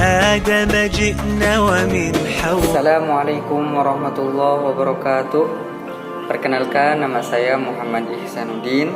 آدم جئنا ومن حول. Assalamualaikum warahmatullahi wabarakatuh. Perkenalkan, nama saya Muhammad Ihsanuddin,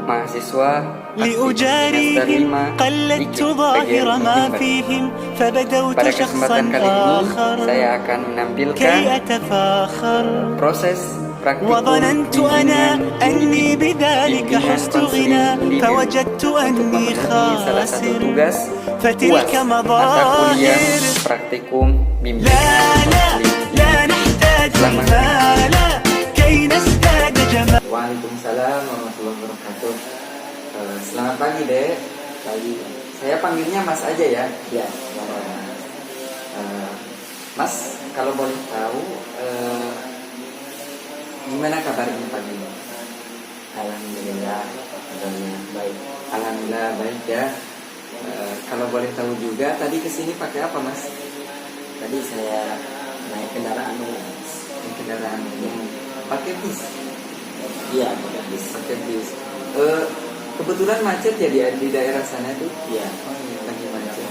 mahasiswa لأجاريهم قلدت ظاهر ما فيهم فبدوت Pada شخصا kesempatan kali ini آخر saya akan menampilkan كي أتفاخر proses praktikum وظننت أنا أني بذلك bimbingan حزت konseling غنى pendidikan فوجدت untuk أني memenuhi salah satu خاسر tugas فتلك UAS mata kuliah مظاهر praktikum bimbingan لا konseling. لا نحتاج Selamat المال كي نزداد جمال. Waalaikumsalam warahmatullahi wabarakatuh. Selamat pagi, Dek. Pagi. Saya panggilnya Mas aja ya. Ya. Mas, kalau boleh tahu, gimana kabarnya pagi ini? Alhamdulillah, kabarnya baik. Alhamdulillah baik ya. Kalau boleh tahu juga, tadi kesini pakai apa, Mas? Tadi saya naik kendaraan umum. Di kendaraan umum. Pakai bis. Iya, pakai bis. Pakai bis. Kebetulan macet ya di daerah sana tuh. Iya. Oh iya, lagi macet.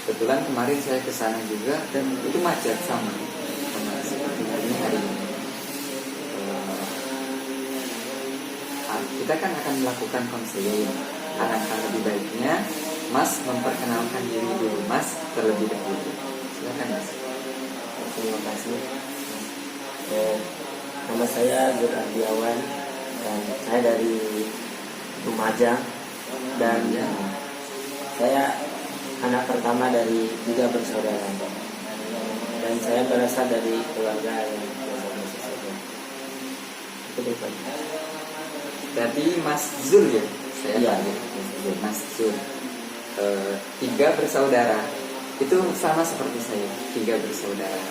Kebetulan kemarin saya ke sana juga dan itu macet sama seperti hari ini. Kita kan akan melakukan konseling. Alangkah lebih baiknya Mas memperkenalkan diri dulu, Mas, terlebih dahulu. Silakan, Mas. Terima kasih. Nama saya Nur Ardiawan dan saya dari Lumajang dan saya anak pertama dari 3 bersaudara dan saya berasal dari keluarga yang biasa saja. Itu depan. Berarti Mas Zul ya? Saya Iya, panggil Mas Zul. 3 bersaudara. Itu sama seperti saya, 3 bersaudara.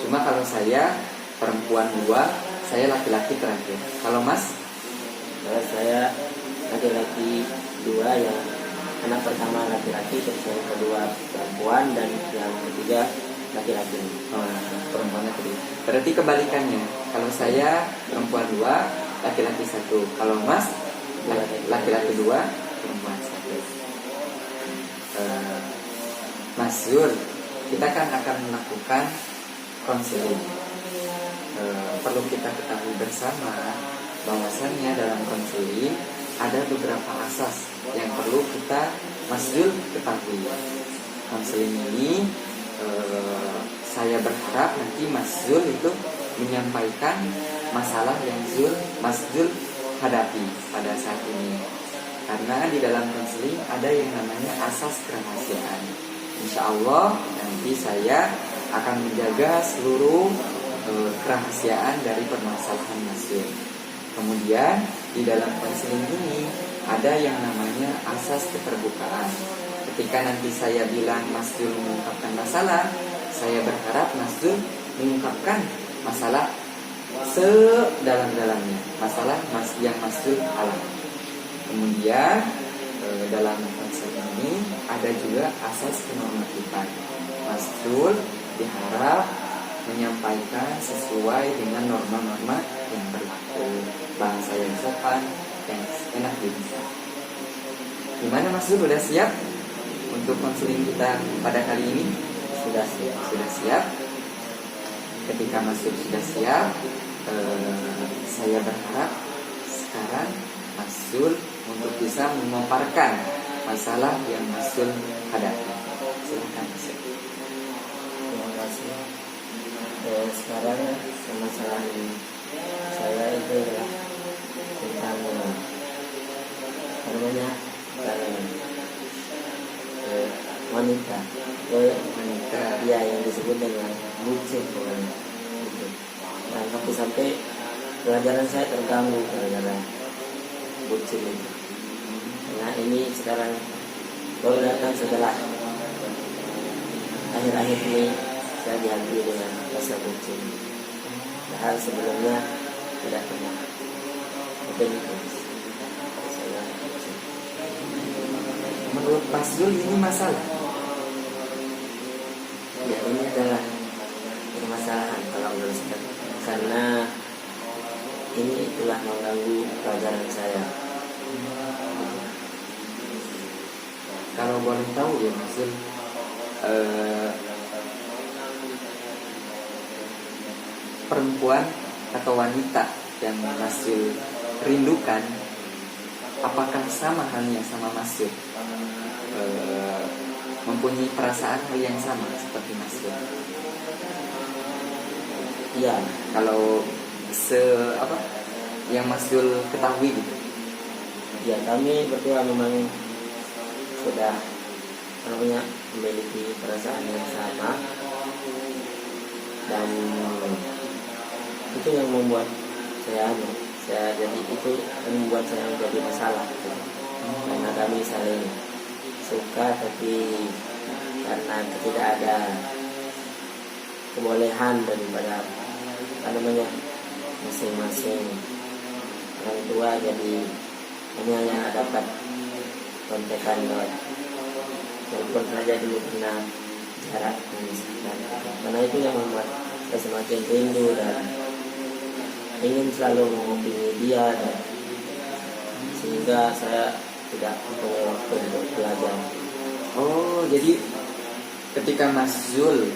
Cuma kalau saya perempuan 2, saya laki-laki terakhir. Kalau Mas? Saya laki-laki 2, yang anak pertama laki-laki, terus yang kedua perempuan, dan yang ketiga laki-laki. Perempuannya kedua. Berarti kebalikannya. Kalau saya perempuan 2, laki-laki 1. Kalau Mas laki-laki 2, perempuan 1. Mas Zul, kita kan akan melakukan konseling. Perlu kita ketahui bersama bahwasannya dalam konseling ada beberapa asas yang perlu kita, Mas Zul, ketahui. Konseling ini saya berharap nanti Mas Zul itu menyampaikan masalah yang Mas Zul hadapi pada saat ini. Karena di dalam konseling ada yang namanya asas kerahasiaan. Insya Allah nanti saya akan menjaga seluruh kerahasiaan dari permasalahan Mas Zul. Kemudian di dalam konseling ini ada yang namanya asas keterbukaan. Ketika nanti saya bilang Mas Zul mengungkapkan masalah, saya berharap Mas Zul mengungkapkan masalah sedalam-dalamnya, masalah yang Mas Zul alami. Kemudian dalam konseling ini ada juga asas kenormatifan. Mas Zul diharap menyampaikan sesuai dengan norma-norma yang berlaku, bahasa yang sopan, yang enak didengar. Gimana Mas Zul, sudah siap untuk konseling kita pada kali ini? Sudah siap. Ketika Mas Zul sudah siap, saya berharap sekarang Mas Zul untuk bisa memaparkan masalah yang Mas Zul hadapi. Silakan Mas Zul. Terima kasih. Sekarang masalah ini saya itu adalah tentang wanita. Wanita. Ya, yang disebut dengan bucin. Dan sampai pelajaran saya terganggu gara-gara bucin itu. Nah, ini sekarang baru datang setelah akhir-akhir ini saya dihantui dengan rasa bucin. Padahal sebelumnya tidak pernah. Mungkin itu saya bucin. Menurut Mas Zul ini masalah? Ya, ini adalah permasalahan kalau menurut saya, karena ini telah mengganggu pelajaran saya. Kalau boleh tahu ya Mas Zul, perempuan atau wanita yang Mas Zul rindukan, apakah sama halnya sama Mas Zul? Mempunyai perasaan hal yang sama seperti Mas Zul? Iya, Kalau yang Mas Zul ketahui gitu. ya kami berdua memang sudah memiliki perasaan yang sama, dan itu yang membuat saya jadi itu yang membuat saya menjadi masalah gitu. Karena kami saling suka, tapi karena tidak ada kebolehan daripada masing-masing orang tua, jadi hanya dapat kontekan lewat telepon saja dulu karena jarak. Karena itu yang membuat saya semakin rindu dan ingin selalu menghubungi dia, dan sehingga saya tidak mempunyai waktu untuk belajar. Oh, jadi ketika Mas Zul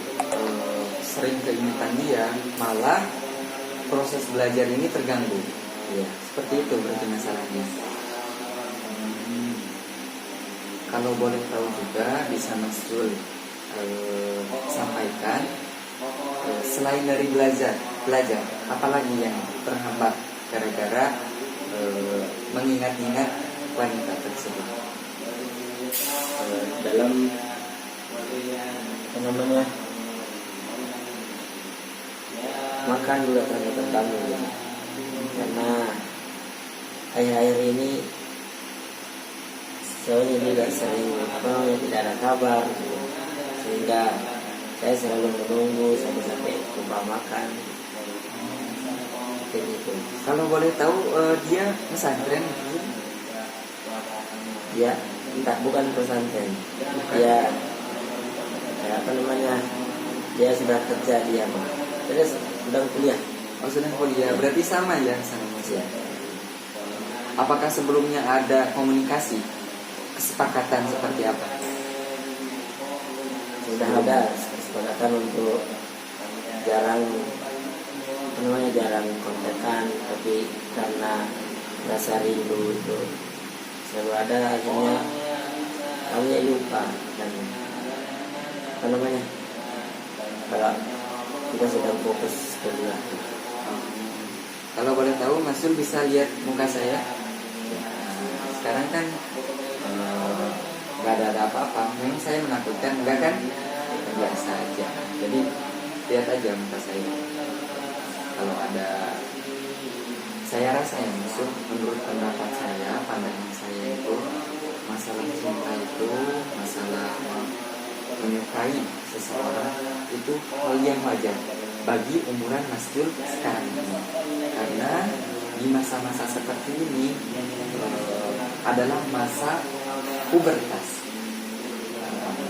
sering keingetan dia, malah proses belajar ini terganggu. Iya. Seperti itu berarti masalahnya. Kalau boleh tahu juga bisa Mas Zul sampaikan, selain dari belajar, apalagi yang terhambat gara-gara mengingat-ingat wanita tersebut? Dalam makan juga terganggu gitu. Karena akhir-akhir ini saya juga sering tidak ada kabar gitu. Sehingga saya selalu menunggu sampai lupa makan kayak gitu. Kalau boleh tahu dia pesantren? Dia bukan pesantren, dia dia sudah kerja, dia sudah kuliah. Oh, sudah kuliah, berarti sama ya sama Mas ya. Apakah sebelumnya ada komunikasi, kesepakatan seperti apa? Sudah ada kesepakatan untuk jarang kontekan, tapi karena rasa rindu itu selalu ada, akhirnya kami lupa. Dan kalau kita sedang fokus kuliah. Kalau boleh tahu Mas Zul bisa lihat muka saya. Sekarang kan nggak ada apa-apa. Memang saya menakutkan, enggak kan? Biasa aja. Jadi lihat aja muka saya. Kalau ada, saya rasa ya Mas Zul, menurut pendapat saya, pandangan saya itu, masalah cinta itu, masalah menyukai seseorang itu hal yang wajar bagi umuran Mas Zul sekarang ini. Karena di masa-masa seperti ini adalah masa pubertas,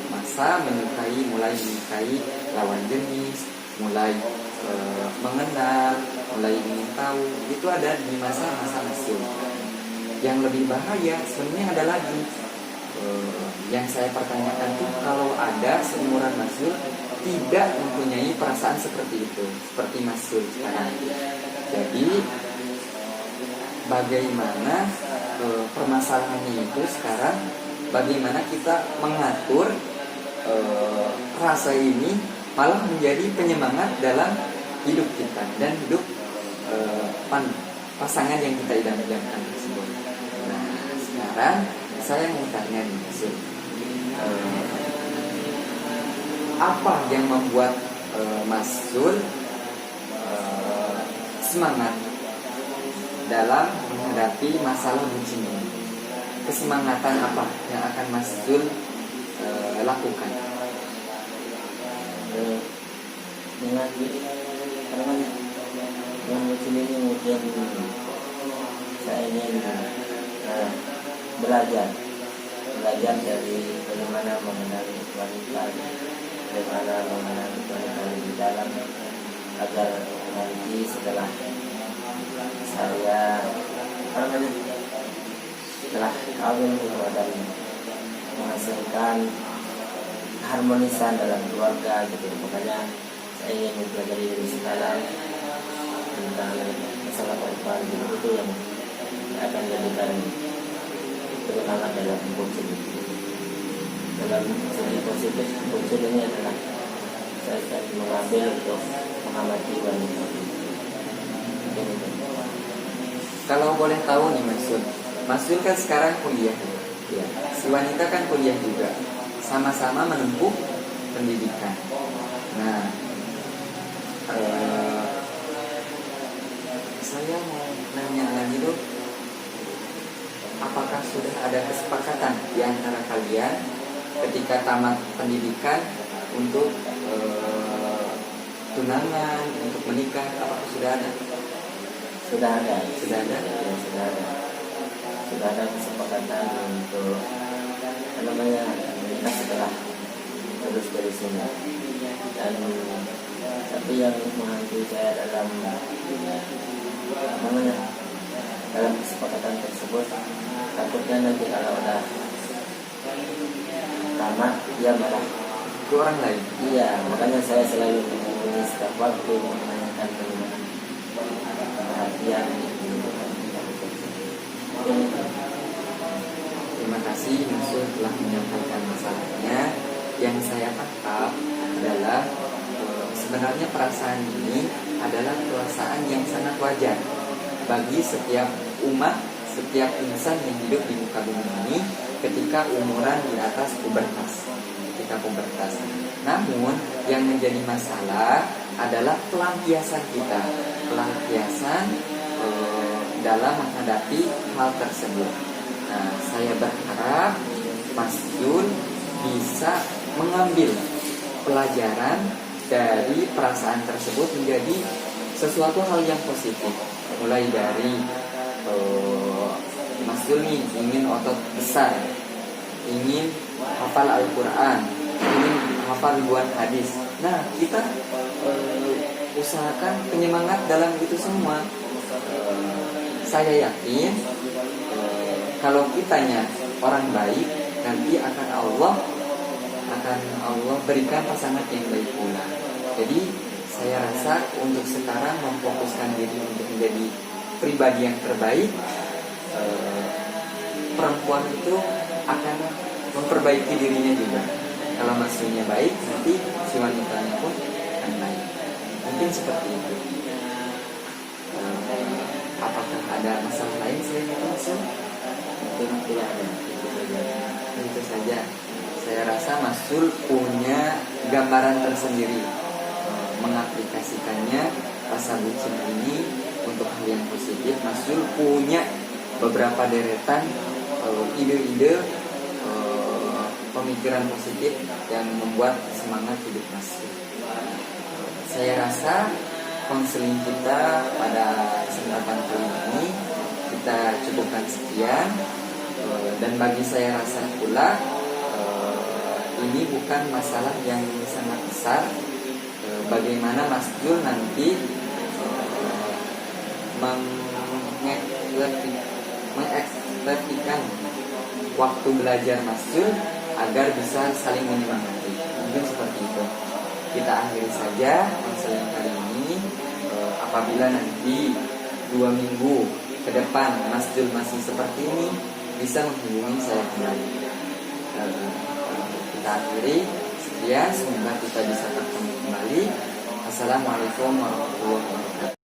masa mulai menyukai lawan jenis, mulai mengenal, mulai ingin tahu. Itu ada di masa-masa Mas Zul. Yang lebih bahaya sebenarnya ada lagi, yang saya pertanyakan tuh, kalau ada seumuran Mas Zul tidak mempunyai perasaan seperti itu, seperti Mas Zul sekarang. Jadi bagaimana permasalahannya itu sekarang, bagaimana kita mengatur rasa ini malah menjadi penyemangat dalam hidup kita dan hidup pasangan yang kita idam-idamkan tersebut. Nah, sekarang saya mau tanya nih Mas Zul, apa yang membuat Mas Zul semangat dalam menghadapi masalah bucin ini? Kesemangatan apa yang akan Mas Zul lakukan? Dengan bucin ini mungkin saya ingin belajar dari bagaimana mengenali wanita, bagaimana mengenali wanita lebih dalam, agar nanti setelah saya setelah kawin dan menghasilkan menjalankan harmonisan dalam keluarga gitu. Makanya saya ingin mempelajari dari sekarang tentang masalah korban itu yang akan jadikan penyemangat dalam konseling. Dalam segi positif konseling ini adalah saya akan mengambil untuk mengamati wanita. Kalau boleh tahu nih Mas Yul kan sekarang kuliah ya. Si wanita kan kuliah juga, sama-sama menempuh pendidikan. Nah, saya mau nanya lagi dong, apakah sudah ada kesepakatan di antara kalian ketika tamat pendidikan untuk tunangan, untuk menikah? Apakah sudah ada? Sudah ada. Ya, Sudah ada kesepakatan untuk menikah setelah lulus dari sini. Dan tapi yang menghantui saya dalam kesepakatan tersebut, takutnya nanti kalau udah tamat dia malah Ke orang lain. iya, makanya saya selalu menghubungi setiap waktu menanyakan perhatian. Terima kasih Mas Yul telah menyampaikan masalahnya. Yang saya tangkap adalah sebenarnya perasaan ini adalah perasaan yang sangat wajar bagi setiap umat, setiap insan yang hidup di muka bumi ini ketika umuran di atas pubertas. Namun yang menjadi masalah adalah pelampiasan kita, dalam menghadapi hal tersebut. Nah, saya berharap Mas Yul bisa mengambil pelajaran dari perasaan tersebut menjadi sesuatu hal yang positif. Mulai dari Mas Yul nih ingin otot besar, ingin hafal Al-Quran, ingin hafal ribuan hadis. Nah, kita usahakan penyemangat dalam itu semua. Saya yakin kalau kitanya orang baik, nanti akan Allah berikan pasangan yang baik pula. Jadi saya rasa untuk sekarang memfokuskan diri untuk menjadi pribadi yang terbaik. Perempuan itu akan memperbaiki dirinya juga. Kalau maksudnya baik, nanti si wanitanya pun akan baik. Mungkin seperti itu. Apakah ada masalah lain selain itu, Mas Yul? Mungkin tidak ada. Itu saja. Saya rasa Mas Yul punya gambaran tersendiri mengaplikasikannya rasa bucin ini untuk hal yang positif. Mas Yul punya beberapa deretan ide-ide pemikiran positif yang membuat semangat hidup Mas Yul. Saya rasa konseling kita pada kesempatan kali ini kita cukupkan sekian. Dan bagi saya rasa pula ini bukan masalah yang sangat besar. Bagaimana Mas Yul nanti mengekspresikan waktu belajar Mas Yul agar bisa saling menyemangati. Mungkin seperti itu. Kita akhiri saja konseling kali ini. Apabila nanti 2 minggu ke depan Mas Yul masih seperti ini, bisa menghubungi saya kembali. Kita akhiri sekian. Semoga kita bisa bertemu kembali. Assalamualaikum warahmatullahi wabarakatuh.